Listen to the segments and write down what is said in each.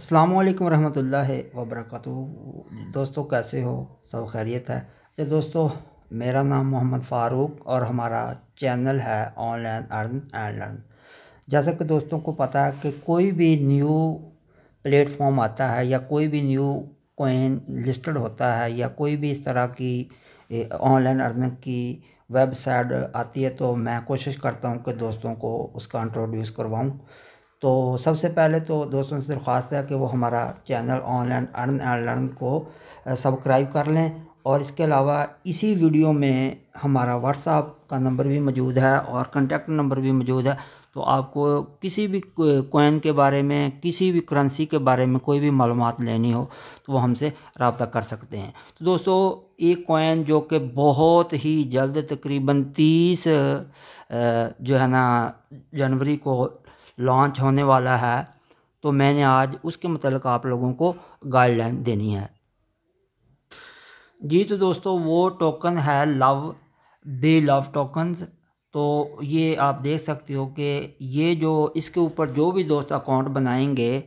अस्सलामु अलैकुम रहमतुल्लाहि व बरकातुहू। दोस्तों कैसे हो, सब खैरियत है। तो दोस्तों मेरा नाम मोहम्मद फ़ारूक और हमारा चैनल है ऑनलाइन अर्न एंड लर्न। जैसा कि दोस्तों को पता है कि कोई भी न्यू प्लेटफॉर्म आता है या कोई भी न्यू कॉइन लिस्टेड होता है या कोई भी इस तरह की ऑनलाइन अर्निंग की वेबसाइट आती है तो मैं कोशिश करता हूं कि दोस्तों को उसका इंट्रोड्यूस करवाऊं। तो सबसे पहले तो दोस्तों से दरख्वास्त है कि वो हमारा channel online earn and learn को सब्सक्राइब कर लें। और इसके अलावा इसी वीडियो में हमारा व्हाट्सएप का नंबर भी मौजूद है और कॉन्टैक्ट नंबर भी मौजूद है। तो आपको किसी भी कॉइन के बारे में, किसी भी करेंसी के बारे में कोई भी मालूमात लेनी हो तो वो हमसे रब्ता कर सकते हैं। तो दोस्तों एक कॉइन जो कि बहुत ही जल्द तकरीबन 30 जो है ना जनवरी को लॉन्च होने वाला है, तो मैंने आज उसके मतलब आप लोगों को गाइडलाइन देनी है जी। तो दोस्तों वो टोकन है लव टोकन्स। तो ये आप देख सकते हो कि ये जो इसके ऊपर जो भी दोस्त अकाउंट बनाएंगे,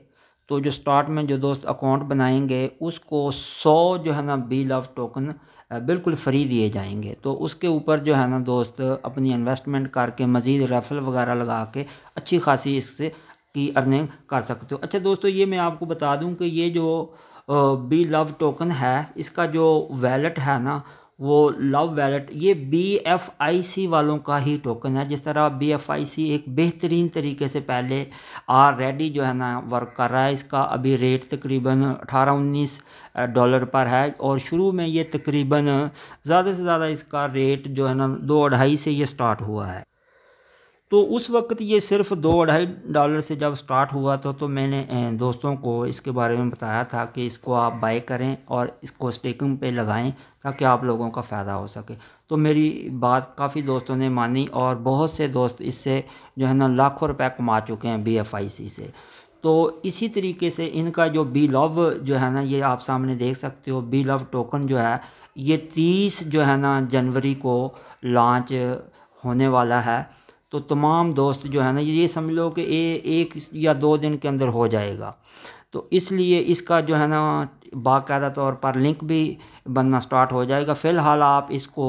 तो जो स्टार्ट में जो दोस्त अकाउंट बनाएंगे उसको 100 जो है ना बी लव टोकन बिल्कुल फ्री दिए जाएंगे। तो उसके ऊपर जो है ना दोस्त अपनी इन्वेस्टमेंट करके मज़ीद रेफरल वगैरह लगा के अच्छी खासी इससे की अर्निंग कर सकते हो। अच्छा दोस्तों ये मैं आपको बता दूं कि ये जो बी लव टोकन है इसका जो वैलेट है ना, वो लव वैलेट ये BFIC वालों का ही टोकन है। जिस तरह BFIC एक बेहतरीन तरीके से पहले ऑलरेडी जो है ना वर्क कर रहा है। इसका अभी रेट तकरीबन 18-19 डॉलर पर है और शुरू में ये तकरीबन ज़्यादा से ज़्यादा इसका रेट जो है ना 2-2.5 से ये स्टार्ट हुआ है। तो उस वक्त ये सिर्फ 2-2.5 डॉलर से जब स्टार्ट हुआ तो मैंने दोस्तों को इसके बारे में बताया था कि इसको आप बाय करें और इसको स्टेकिंग पे लगाएं ताकि आप लोगों का फ़ायदा हो सके। तो मेरी बात काफ़ी दोस्तों ने मानी और बहुत से दोस्त इससे जो है ना लाखों रुपए कमा चुके हैं BFIC से। तो इसी तरीके से इनका जो बी लव जो है ना, ये आप सामने देख सकते हो, बी लव टोकन जो है ये 30 जो है ना जनवरी को लॉन्च होने वाला है। तो तमाम दोस्त जो है ना ये समझ लो कि 1 या 2 दिन के अंदर हो जाएगा। तो इसलिए इसका जो है ना बाकायदा तौर पर लिंक भी बनना स्टार्ट हो जाएगा। फ़िलहाल आप इसको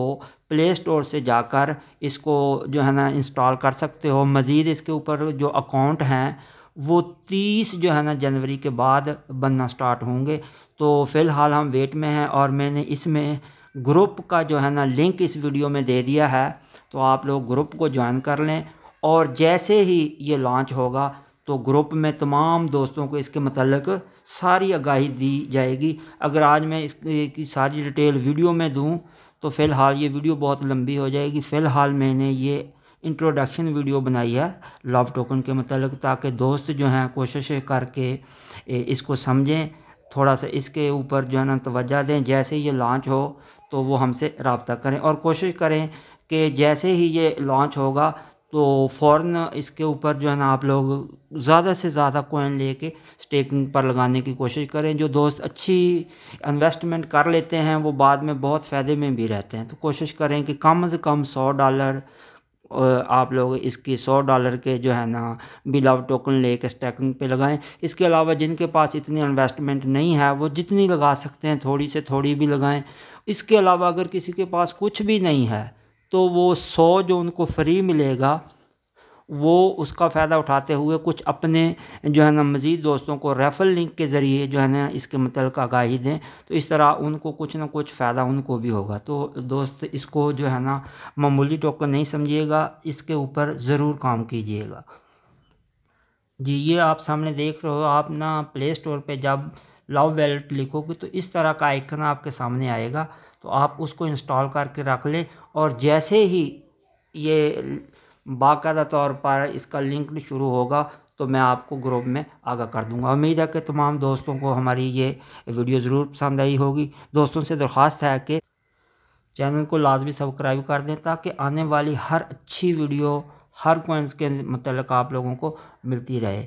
प्ले स्टोर से जाकर इसको जो है ना इंस्टॉल कर सकते हो। मज़ीद इसके ऊपर जो अकाउंट हैं वो 30 जो है ना जनवरी के बाद बनना स्टार्ट होंगे। तो फ़िलहाल हम वेट में हैं और मैंने इसमें ग्रुप का जो है ना लिंक इस वीडियो में दे दिया है। तो आप लोग ग्रुप को ज्वाइन कर लें और जैसे ही ये लॉन्च होगा तो ग्रुप में तमाम दोस्तों को इसके मतलब सारी आगाही दी जाएगी। अगर आज मैं इसकी सारी डिटेल वीडियो में दूं तो फ़िलहाल ये वीडियो बहुत लंबी हो जाएगी। फ़िलहाल मैंने ये इंट्रोडक्शन वीडियो बनाई है लव टोकन के मतलब, ताकि दोस्त जो हैं कोशिश करके इसको समझें, थोड़ा सा इसके ऊपर जो है ना तवज्जो दें। जैसे ये लॉन्च हो तो वो हमसे रब्ता करें और कोशिश करें कि जैसे ही ये लॉन्च होगा तो फ़ौरन इसके ऊपर जो है ना आप लोग ज़्यादा से ज़्यादा कॉइन लेके स्टेकिंग पर लगाने की कोशिश करें। जो दोस्त अच्छी इन्वेस्टमेंट कर लेते हैं वो बाद में बहुत फ़ायदे में भी रहते हैं। तो कोशिश करें कि कम से कम $100 आप लोग इसकी $100 के जो है ना बी लव टोकन लेके स्टेकिंग पे लगाएं। इसके अलावा जिनके पास इतनी इन्वेस्टमेंट नहीं है वो जितनी लगा सकते हैं थोड़ी से थोड़ी भी लगाएं। इसके अलावा अगर किसी के पास कुछ भी नहीं है तो वो 100 जो उनको फ्री मिलेगा वो उसका फ़ायदा उठाते हुए कुछ अपने जो है ना मज़ीद दोस्तों को रेफरल लिंक के ज़रिए जो है ना इसके मतलब आगाही दें। तो इस तरह उनको कुछ ना कुछ फ़ायदा उनको भी होगा। तो दोस्त इसको जो है ना मामूली टोकन नहीं समझिएगा, इसके ऊपर ज़रूर काम कीजिएगा जी। ये आप सामने देख रहे हो, आप ना प्ले स्टोर पे जब लव वैलेट लिखोगे तो इस तरह का आइकन आपके सामने आएगा। तो आप उसको इंस्टॉल करके रख लें और जैसे ही ये बाकायदा तौर पर इसका लिंक शुरू होगा तो मैं आपको ग्रुप में आगाह कर दूंगा। उम्मीद है कि तमाम दोस्तों को हमारी ये वीडियो ज़रूर पसंद आई होगी। दोस्तों से दरख्वास्त है कि चैनल को लाजमी सब्सक्राइब कर दें ताकि आने वाली हर अच्छी वीडियो हर कॉइन्स के मतलब आप लोगों को मिलती रहे।